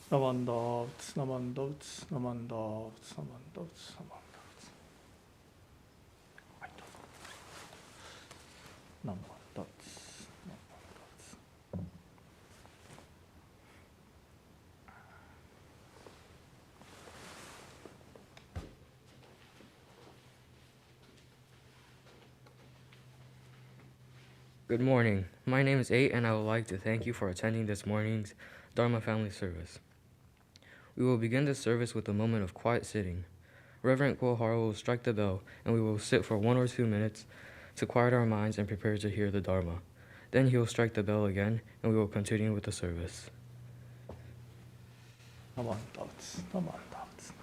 ナマンダーツナマンダーツナマンダーツナマンダーツナマンダーツ。はい、どうぞ。ナマンダーツ。Good morning. My name is 8 and I would like to thank you for attending this morning's Dharma family service. We will begin this service with a moment of quiet sitting. Reverend Kuahara will strike the bell and we will sit for 1 or 2 minutes to quiet our minds and prepare to hear the Dharma. Then he will strike the bell again and we will continue with the service. ナマンダーツナマンダーツ。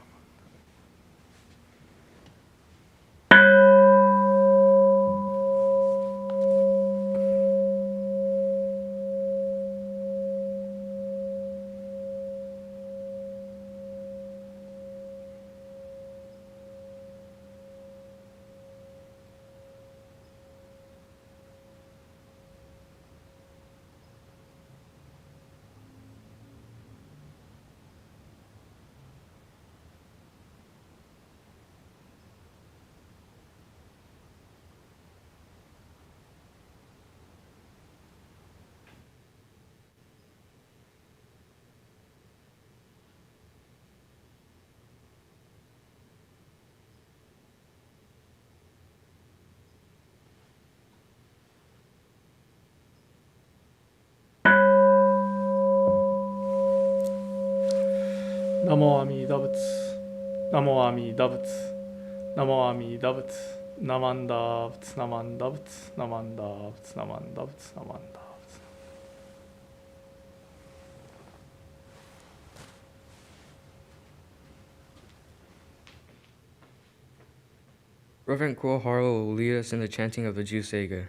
ナモアミダ仏ナモアミダ仏ナモアミダ仏ナマンダー仏ナマンダ仏ナマンダー仏ナマンダ仏ナマンダー仏。Reverend Kuahara will lead us in the chanting of the Juseiga.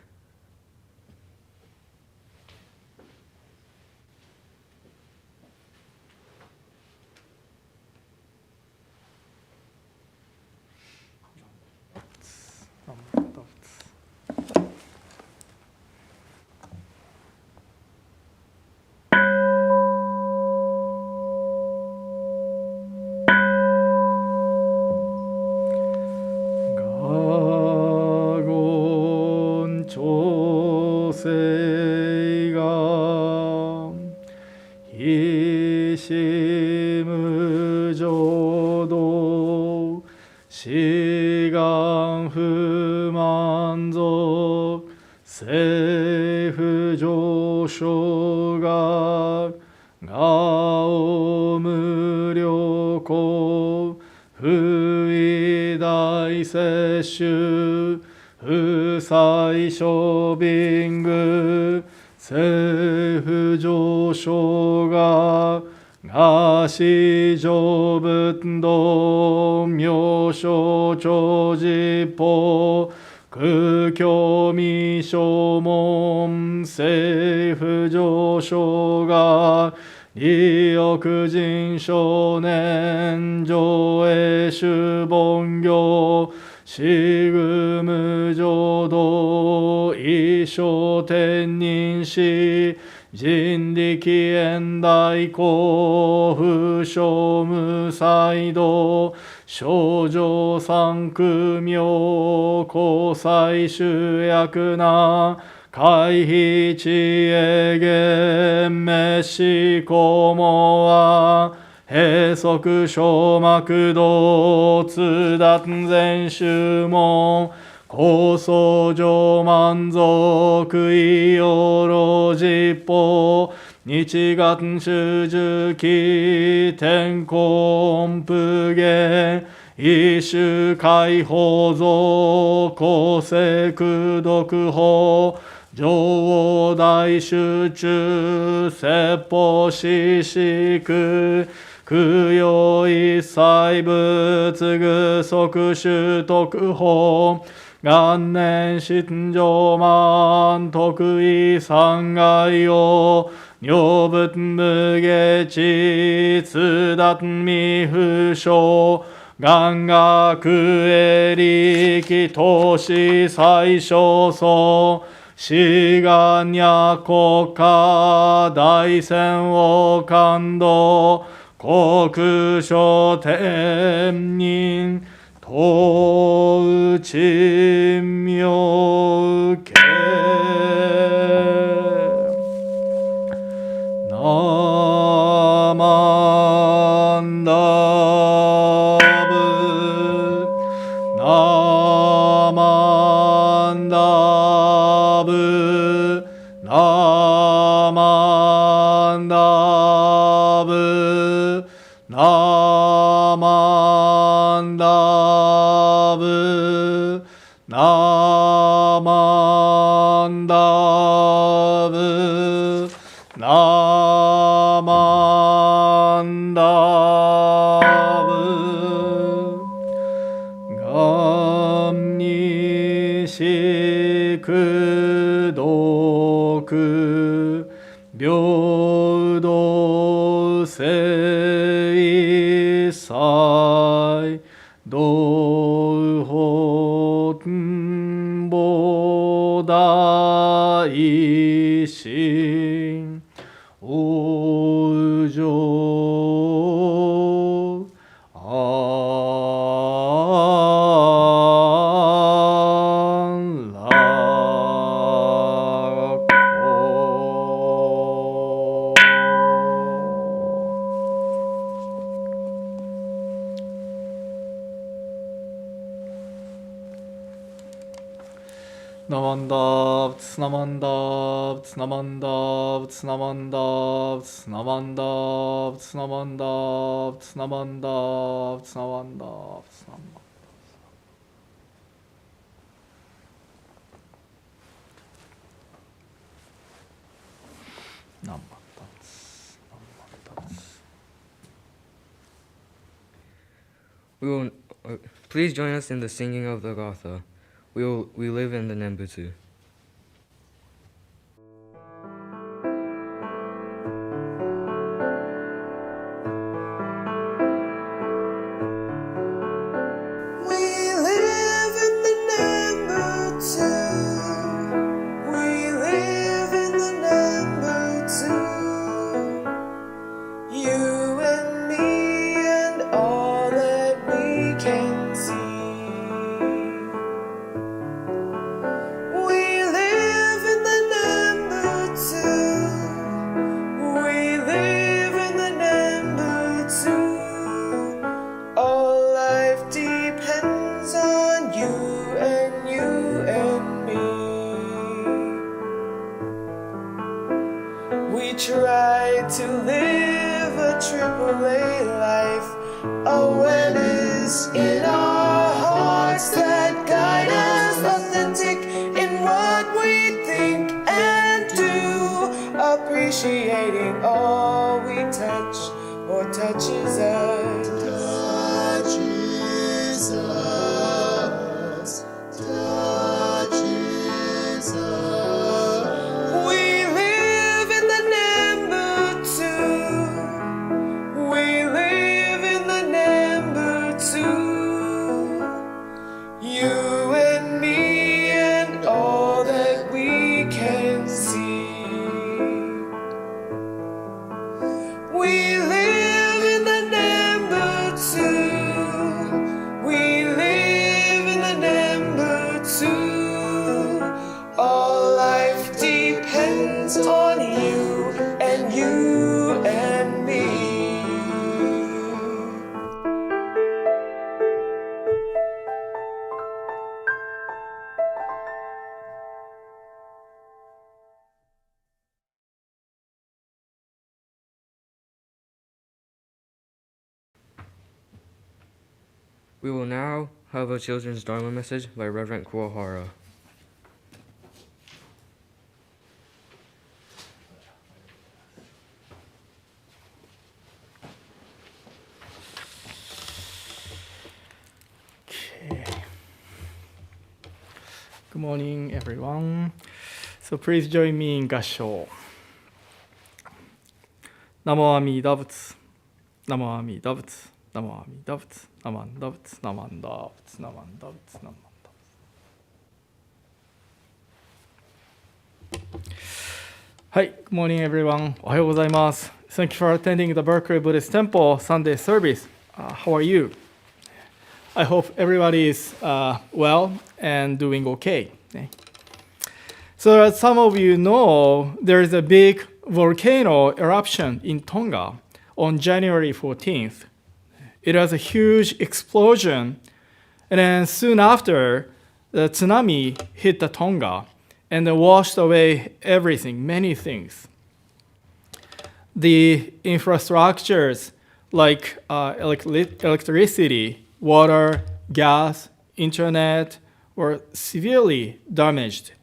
国書天人東一妙慶ナマンダブナマンダブナマンダブナマンダブナマンダブナマンダブがんにしくどく平等性祭道本菩提心往生安楽ナマンダーブツナマンダーブツナマンダーブツナマンダーブツナマンダーブツナマンダーブツナマンダーブツナマンダーブツナマンダーナマンダツナマンダツ Please join us in the singing of the Gatha. We live in the Nembutsu. To live a AAA life, awareness in our hearts that guide us, authentic in what we think and do, appreciating all we touch or touches us. Touches us, touches us. We live in the you and me and all that we can see. We live in the number two. We live in the number two. All life depends on you and you and me. We will now have a children's Dharma message by Reverend Kuahara. Okay. Good morning, everyone. So please join me in Gassho. Namo Amida Butsu. Namo Amida Butsu. Namo Amida Butsu. Namanda Butsu. Namanda Butsu. Namanda Butsu. Namanda Butsu. Hi, good morning, everyone. おはようございます。Thank you for attending the Berkeley Buddhist Temple Sunday service. How are you? I hope everybody is well and doing okay. So as some of you know, there is a big volcano eruption in Tonga on January 14th. It was a huge explosion, and then soon after, the tsunami hit the Tonga and then washed away everything, many things. The infrastructures like electricity, water, gas, internet were severely damaged.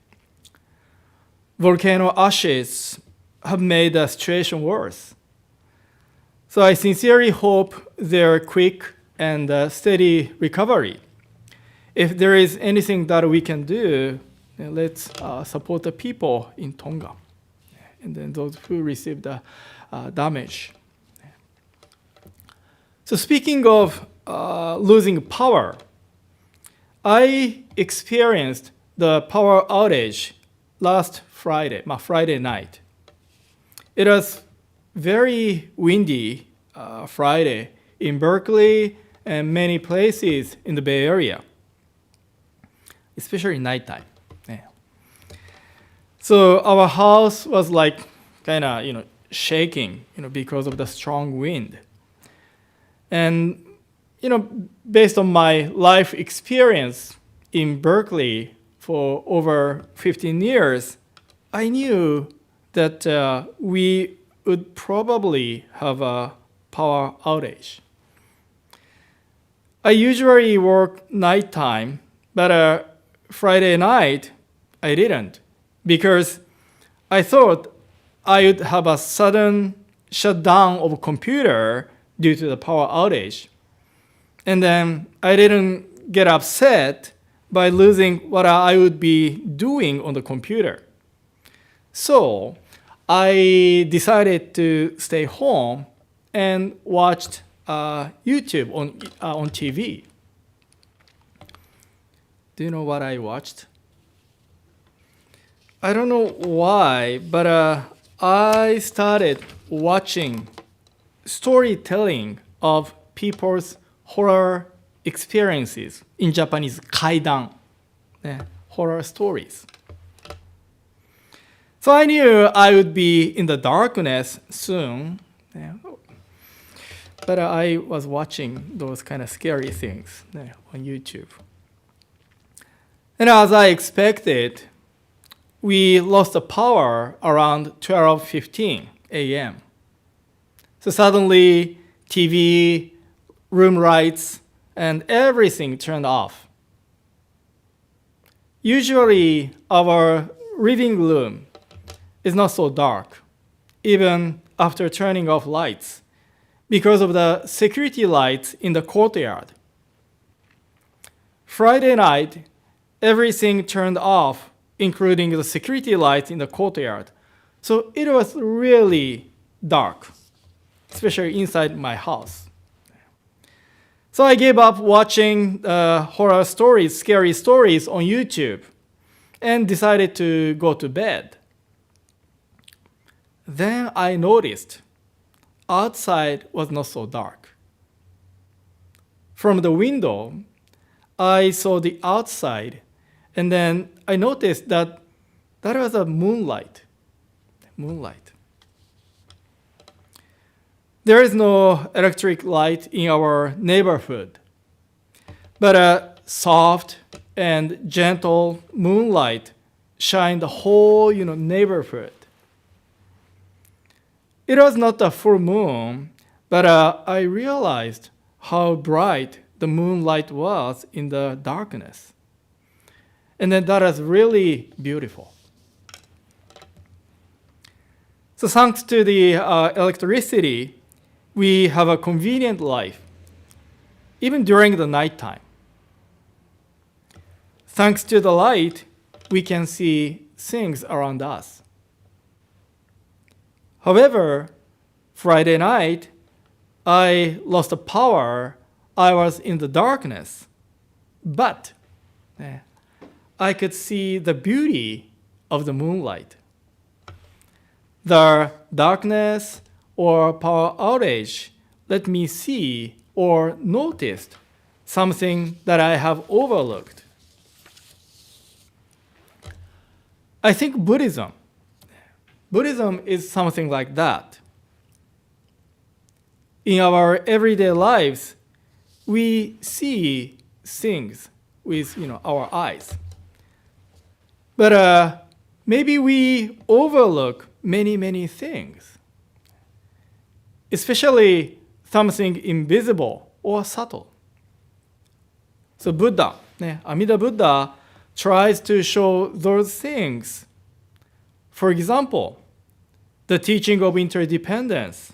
Volcano ashes have made the situation worse. So I sincerely hope their quick and steady recovery. If there is anything that we can do, let's support the people in Tonga and then those who received the damage. So speaking of losing power, I experienced the power outage last Friday night. It was very windy Friday in Berkeley and many places in the Bay Area, especially nighttime. So our house was like kind of shaking because of the strong wind. And based on my life experience in Berkeley for over 15 years, I knew that we would probably have a power outage. I usually work nighttime, but Friday night I didn't because I thought I would have a sudden shutdown of a computer due to the power outage. And then I didn't get upset by losing what I would be doing on the computer. So I decided to stay home and watched YouTube on TV. Do you know what I watched? I don't know why, but I started watching storytelling of people's horror experiences. In Japanese, kaidan, horror stories. So I knew I would be in the darkness soon, but I was watching those kind of scary things on YouTube. And as I expected, we lost the power around 12:15 a.m. So suddenly, TV, room lights, and everything turned off. Usually, our living room is not so dark, even after turning off lights, because of the security lights in the courtyard. Friday night, everything turned off, including the security lights in the courtyard. So it was really dark, especially inside my house. So I gave up watching horror stories, scary stories on YouTube, and decided to go to bed. Then I noticed outside was not so dark. From the window, I saw the outside, and then I noticed that was a moonlight. There is no electric light in our neighborhood, but a soft and gentle moonlight shined the whole neighborhood. It was not a full moon, but I realized how bright the moonlight was in the darkness. And then that was really beautiful. So thanks to the electricity, we have a convenient life, even during the nighttime. Thanks to the light, we can see things around us. However, Friday night, I lost the power. I was in the darkness, but I could see the beauty of the moonlight. The darkness or power outage let me see or notice something that I have overlooked. I think Buddhism is something like that. In our everyday lives, we see things with our eyes. But maybe we overlook many things, especially something invisible or subtle. So Buddha, Amida Buddha, tries to show those things. For example, the teaching of interdependence.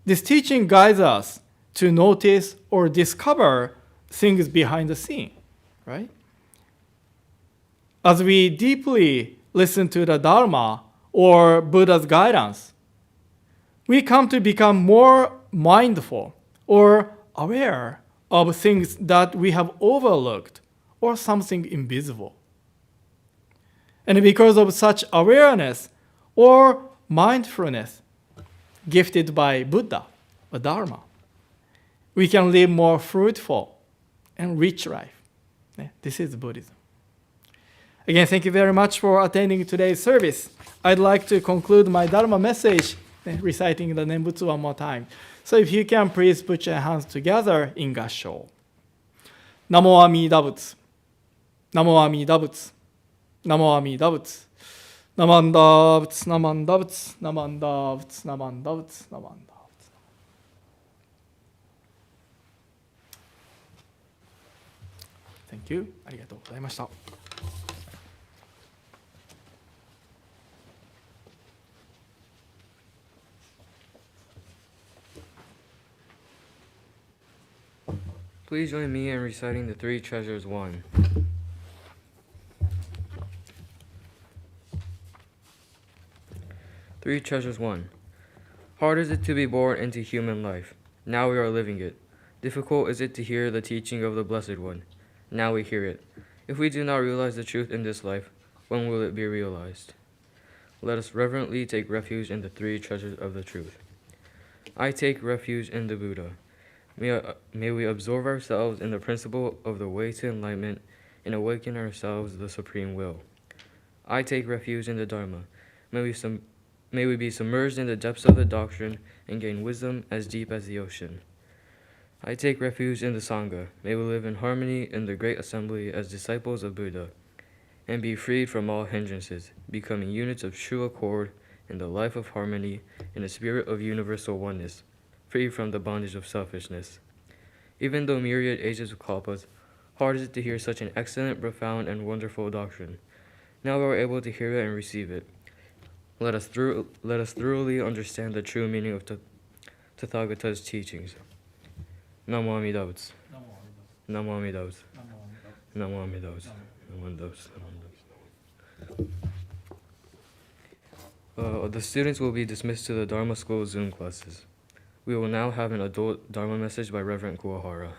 This teaching guides us to notice or discover things behind the scene, right? As we deeply listen to the Dharma or Buddha's guidance, we come to become more mindful or aware of things that we have overlooked or something invisible. And because of such awareness or mindfulness gifted by Buddha or Dharma, we can live more fruitful and rich life. This is Buddhism. Again, thank you very much for attending today's service. I'd like to conclude my Dharma message reciting the Nembutsu one more time. So if you can, please put your hands together in Gassho. Namo Amida Butsu. Namo Amida Butsu. Namo Amida Butsu. Namanda Butsu, Namanda Butsu, Namanda Butsu, Namanda Butsu, Namanda Butsu. Thank you. ありがとうございました。Please join me in reciting the Three Treasures 1. Three Treasures 1. Hard is it to be born into human life. Now we are living it. Difficult is it to hear the teaching of the Blessed One. Now we hear it. If we do not realize the truth in this life, when will it be realized? Let us reverently take refuge in the three treasures of the truth. I take refuge in the Buddha. May we absorb ourselves in the principle of the way to enlightenment and awaken ourselves the supreme will. I take refuge in the Dharma. May we be submerged in the depths of the doctrine and gain wisdom as deep as the ocean. I take refuge in the Sangha. May we live in harmony in the great assembly as disciples of Buddha and be freed from all hindrances, becoming units of true accord in the life of harmony in the spirit of universal oneness, free from the bondage of selfishness. Even though myriad ages of kalpas, hard is it to hear such an excellent, profound, and wonderful doctrine. Now we are able to hear it and receive it. Let us thoroughly understand the true meaning of Tathagata's teachings. Namo Amida Butsu. Namo Amida Butsu. Namo Amida Butsu. Namo Amida Butsu. The students will be dismissed to the Dharma School Zoom classes. We will now have an adult Dharma message by Reverend Kuahara.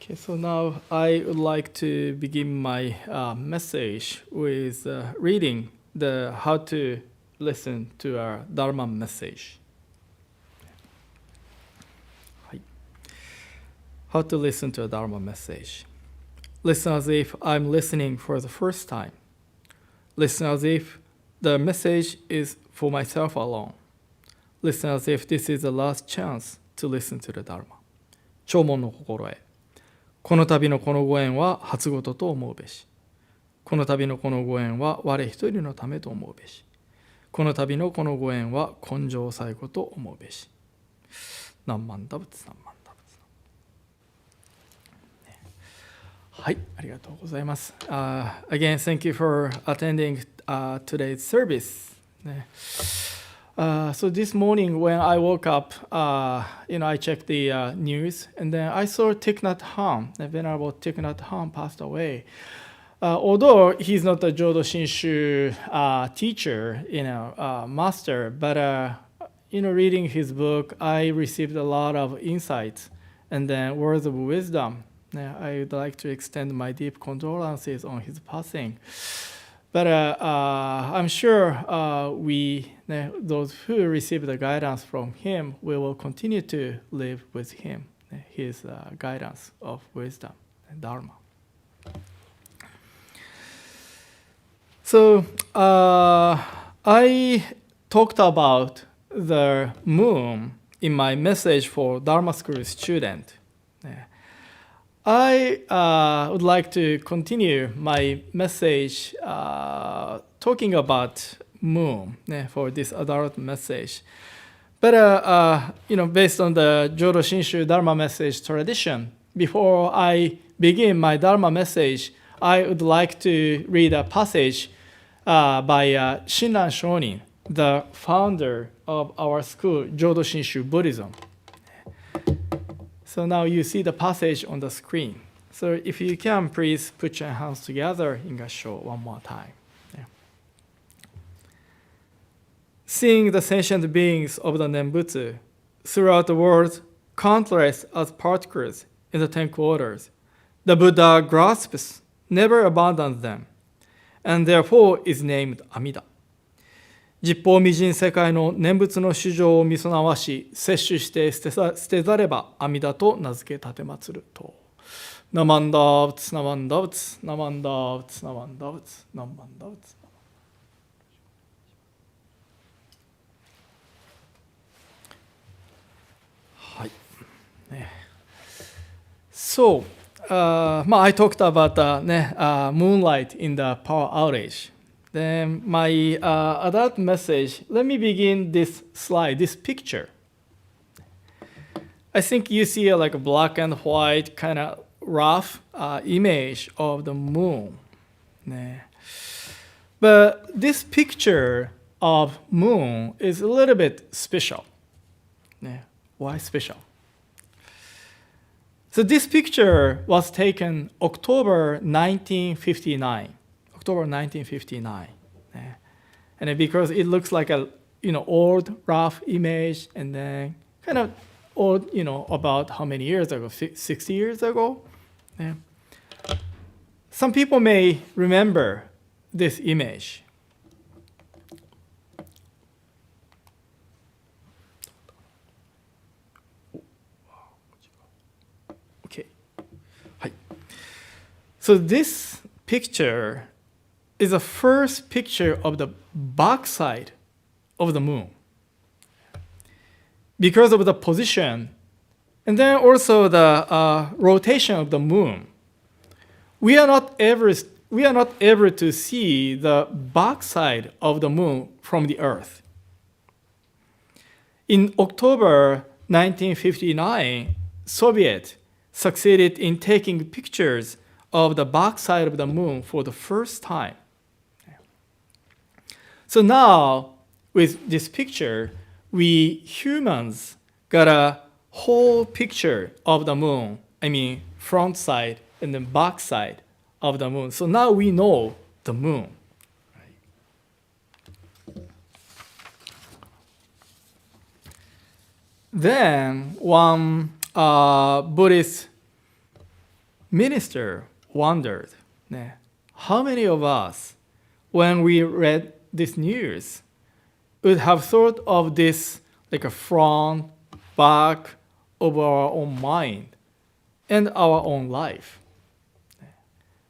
Okay, so now I would like to begin my message with reading the how to listen to our Dharma message. はい。How to listen to a Dharma message. Listen as if I'm listening for the first time. Listen as if the message is for myself alone. Listen as if this is the last chance to listen to the Dharma. 弔問の心得。この度のこのご縁は初事と思うべし。この度のこのご縁は我一人のためと思うべし。この度のこのご縁は根性最後と思うべし。何万打仏何万打仏。はい、ありがとうございます。Again, thank you for attending today's service. So this morning when I woke up, I checked the news, and then I saw Thich Nhat Hanh, the Venerable Thich Nhat Hanh passed away. Although he's not a Jodo Shinshu teacher, master, but reading his book, I received a lot of insights and then words of wisdom. I would like to extend my deep condolences on his passing. But I'm sure those who receive the guidance from him, we will continue to live with him, his guidance of wisdom and Dharma. So I talked about the moon in my message for Dharma School student. I would like to continue my message talking about moon for this adult message. But based on the Jodo Shinshu Dharma message tradition, before I begin my Dharma message, I would like to read a passage by Shinran Shonin, the founder of our school, Jodo Shinshu Buddhism. So now you see the passage on the screen. So if you can, please put your hands together in Gassho one more time. Yeah. Seeing the sentient beings of the Nembutsu throughout the world, countless as particles in the 10 quarters, the Buddha grasps, never abandons them, and therefore is named Amida. 十方未尽世界の念仏の主情を見備わし、摂取して捨てざれば阿弥陀と名付け立てまつると。ナマンダーブツナマンダーブツナマンダーブツナマンダーブツナマンダーブツ。はい。So, I talked about moonlight in the power outage. Then my adult message, let me begin this slide, this picture. I think you see a black and white kind of rough image of the moon. But this picture of moon is a little bit special. Why special? So this picture was taken October 1959. October 1959, and because it looks like a old rough image, and then kind of old about how many years ago, 60 years ago. Some people may remember this image. Okay, so this picture is the first picture of the backside of the moon. Because of the position, and then also the rotation of the moon, we are not able to see the backside of the moon from the Earth. In October 1959, Soviet succeeded in taking pictures of the backside of the moon for the first time. So now, with this picture, we humans got a whole picture of the moon. I mean, front side and then back side of the moon. So now we know the moon. Then one Buddhist minister wondered, how many of us, when we read this news, would have thought of this like a front, back of our own mind and our own life.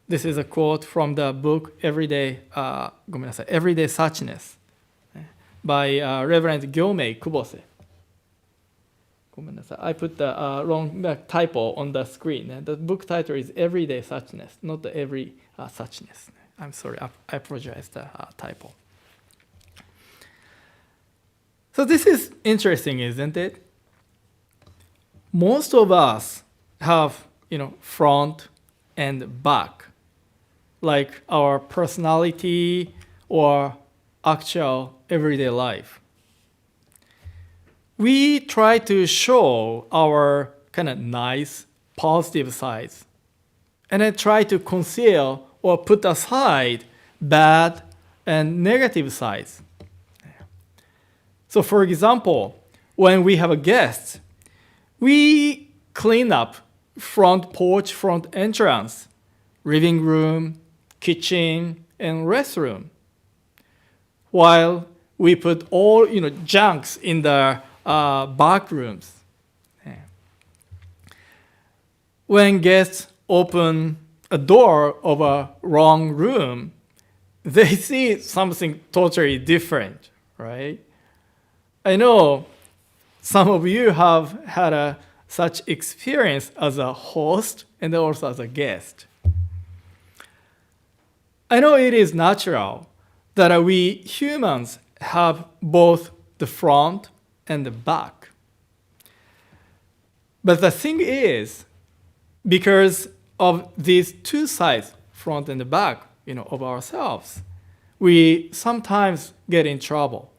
This is a quote from the book Everyday Suchness by Reverend Gyomei Kubose. I put the wrong typo on the screen. The book title is Everyday Suchness, not the Every Suchness. I'm sorry, I apologize the typo. So this is interesting, isn't it? Most of us have, front and back, like our personality or actual everyday life. We try to show our kind of nice, positive sides, and then try to conceal or put aside bad and negative sides. So for example, when we have a guest, we clean up front porch, front entrance, living room, kitchen, and restroom, while we put all junks in the back rooms. When guests open a door of a wrong room, they see something totally different, right? I know some of you have had such experience as a host and also as a guest. I know it is natural that we humans have both the front and the back. But the thing is, because of these two sides, front and the back, of ourselves, we sometimes get in trouble.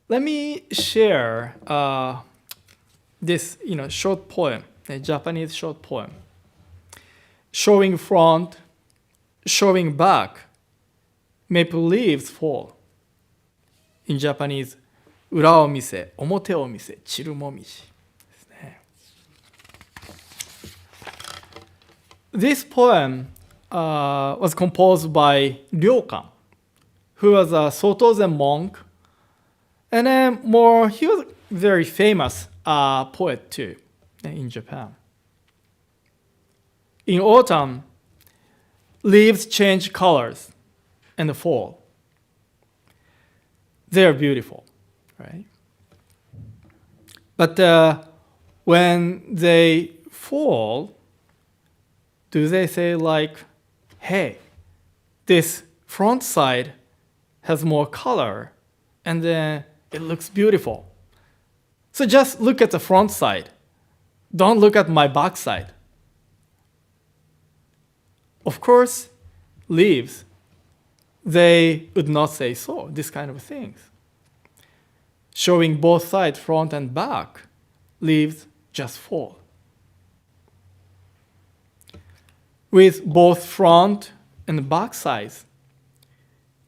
Let me share this, short poem, a Japanese short poem, showing front, showing back, maple leaves fall. In Japanese, 裏を見せ、表を見せ、散るもみじですね。This poem was composed by Ryokan, who was a Soto Zen monk, and then he was a very famous poet too in Japan. In autumn, leaves change colors and fall. They are beautiful, right? But when they fall, do they say like, hey, this front side has more color and then it looks beautiful. So just look at the front side. Don't look at my back side. Of course, leaves, they would not say so, this kind of things. Showing both sides, front and back, leaves just fall. With both front and back sides,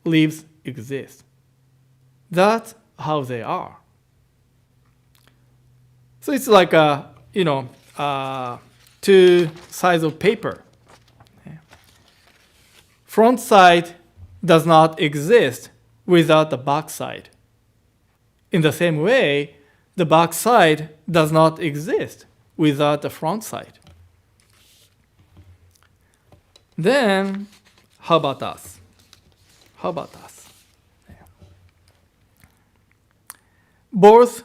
leaves exist. That's how they are. So it's like two sides of paper. Front side does not exist without the back side. In the same way, the back side does not exist without the front side. Then, how about us? Both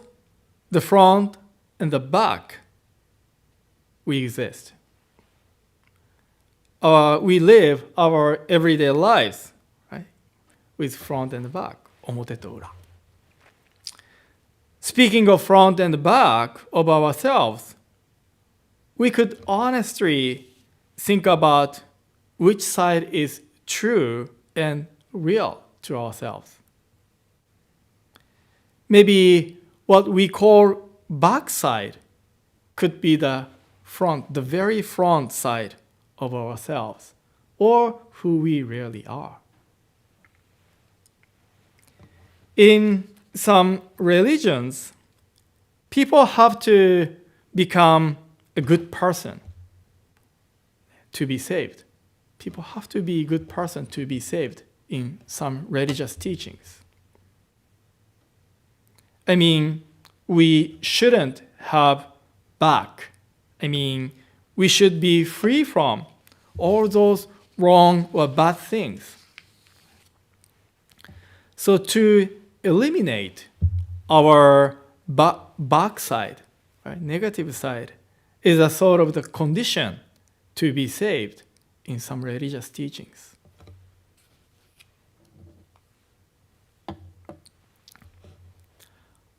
the front and the back, we exist. We live our everyday lives, right? With front and back, 表と裏. Speaking of front and back of ourselves, we could honestly think about which side is true and real to ourselves. Maybe what we call backside could be the front, the very front side of ourselves, or who we really are. In some religions, people have to become a good person to be saved. People have to be a good person to be saved in some religious teachings. I mean, we shouldn't have back. I mean, we should be free from all those wrong or bad things. So to eliminate our backside, right, negative side, is a sort of the condition to be saved in some religious teachings.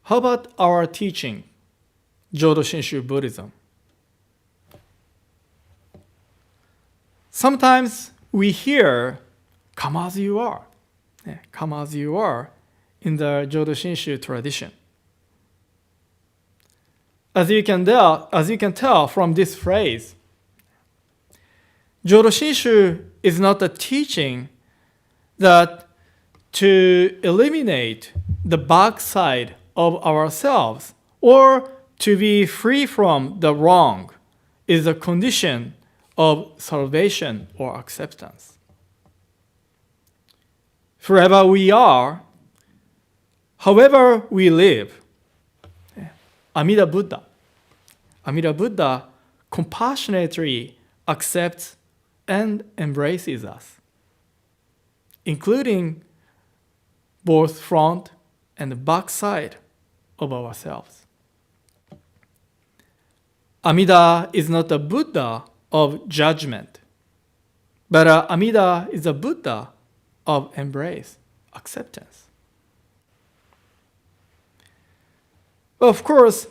How about our teaching, Jodo Shinshu Buddhism? Sometimes we hear, come as you are. Come as you are in the Jodo Shinshu tradition. As you can tell from this phrase, Jodo Shinshu is not a teaching that to eliminate the backside of ourselves or to be free from the wrong is a condition of salvation or acceptance. Forever we are, however we live, Amida Buddha compassionately accepts and embraces us, including both front and back side of ourselves. Amida is not a Buddha of judgment, but Amida is a Buddha of embrace, acceptance. Of course,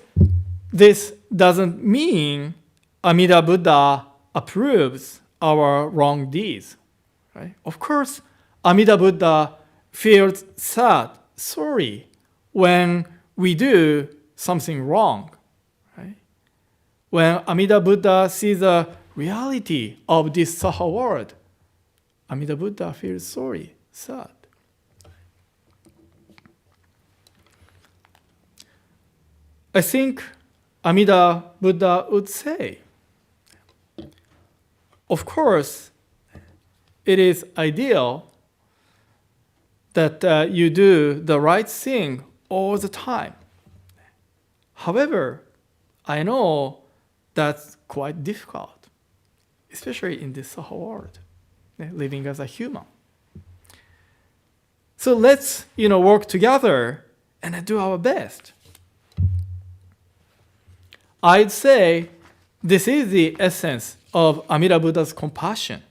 this doesn't mean Amida Buddha approves our wrong deeds. Right? Of course, Amida Buddha feels sad, sorry, when we do something wrong. Right? When Amida Buddha sees the reality of this Saha world, Amida Buddha feels sorry, sad. I think Amida Buddha would say, of course, it is ideal that you do the right thing all the time. However, I know that's quite difficult, especially in this Saha world, living as a human. So let's, work together and do our best. I'd say this is the essence of Amida Buddha's compassion,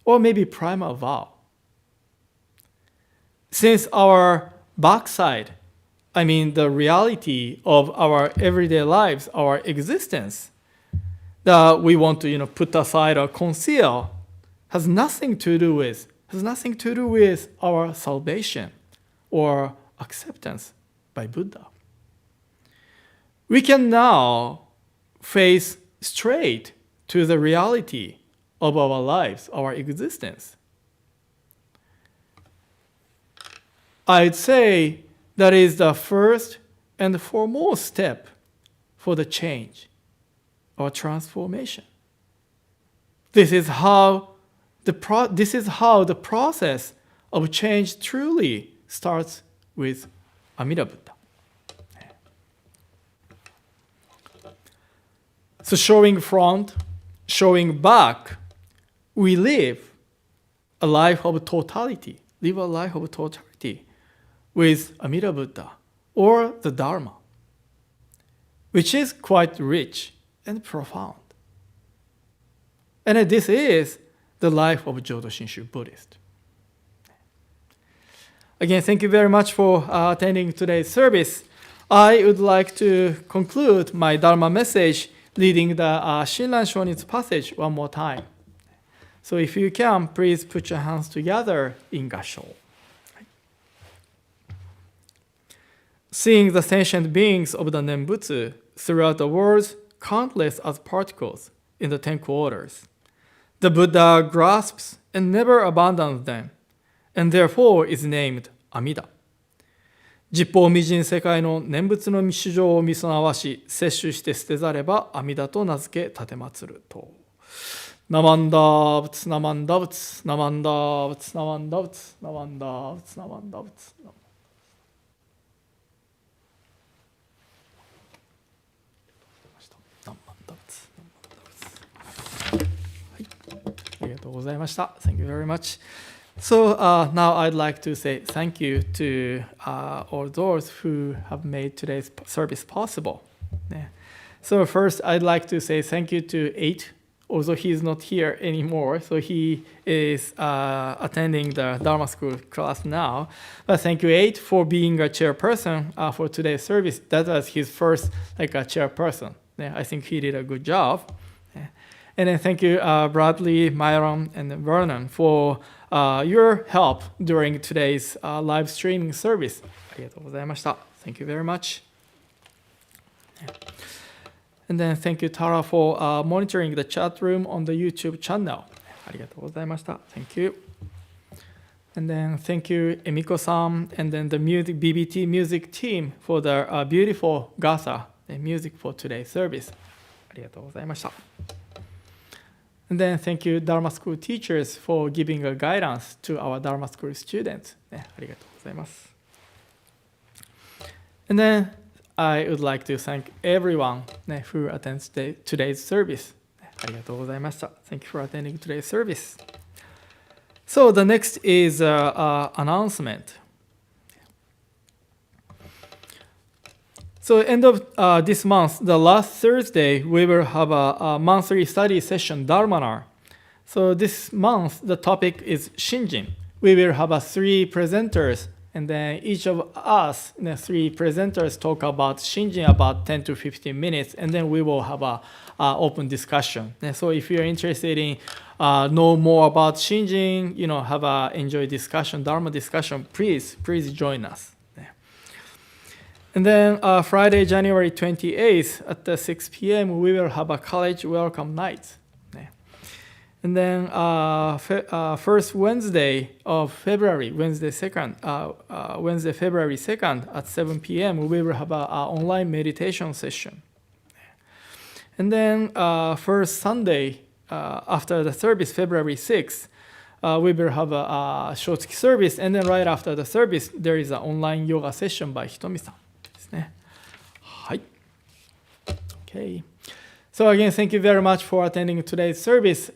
or maybe primal vow. Since our backside, the reality of our everyday lives, our existence, that we want to put aside or conceal, has nothing to do with our salvation or acceptance by Buddha. We can now face straight to the reality of our lives, our existence. I'd say that is the first and foremost step for the change or transformation. This is how the process of change truly starts with Amida Buddha. So showing front, showing back, we live a life of totality with Amida Buddha or the Dharma, which is quite rich and profound. And this is the life of Jodo Shinshu Buddhist. Again, thank you very much for attending today's service. I would like to conclude my Dharma message reading the Shinran Shonin's passage one more time. So if you can, please put your hands together in Gassho. Seeing the sentient beings of the Nembutsu throughout the world, countless as particles in the 10 quarters, the Buddha grasps and never abandons them, and therefore is named Amida. 十方未尽世界の念仏の主情を見備わし、摂取して捨てざれば阿弥陀と名付け立てまつると。ナマンダーブツナマンダブツナマンダーブツナマンダブツナマンダーブツナマンダブツ。ありがとうございました。Thank you very much. So now I'd like to say thank you to all those who have made today's service possible. So first I'd like to say thank you to 8, although he is not here anymore, so he is attending the Dharma school class now. But thank you 8 for being a chairperson for today's service. That was his first a chairperson. I think he did a good job. And then thank you Bradley, Myron, and Vernon for your help during today's live streaming service. ありがとうございました。Thank you very much. And then thank you Tara for monitoring the chat room on the YouTube channel. ありがとうございました。Thank you. And then thank you Emiko-san and then the BBT music team for the beautiful Gasa music for today's service. ありがとうございました。And then thank you Dharma School teachers for giving a guidance to our Dharma School students. ありがとうございます。And then I would like to thank everyone who attends today's service. ありがとうございました。Thank you for attending today's service. So the next is announcement. So end of this month, the last Thursday, we will have a monthly study session, Dharma. So this month, the topic is Shinjin. We will have 3 presenters, and then each of us, 3 presenters, talk about Shinjin about 10 to 15 minutes, and then we will have a open discussion. So if you're interested in know more about Shinjin, have a enjoy discussion, Dharma discussion, please join us. And then Friday, January 28th at 6 p.m., we will have a college welcome night. And then first Wednesday of February, Wednesday, February 2nd at 7 p.m., we will have an online meditation session. And then first Sunday after the service, February 6th, we will have a short service. And then right after the service, there is an online yoga session by Hitomi-san. Okay. So again, thank you very much for attending today's service.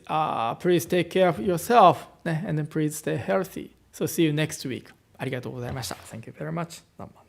Please take care of yourself, and then please stay healthy. So see you next week. ありがとうございました。Thank you very much. Dharma.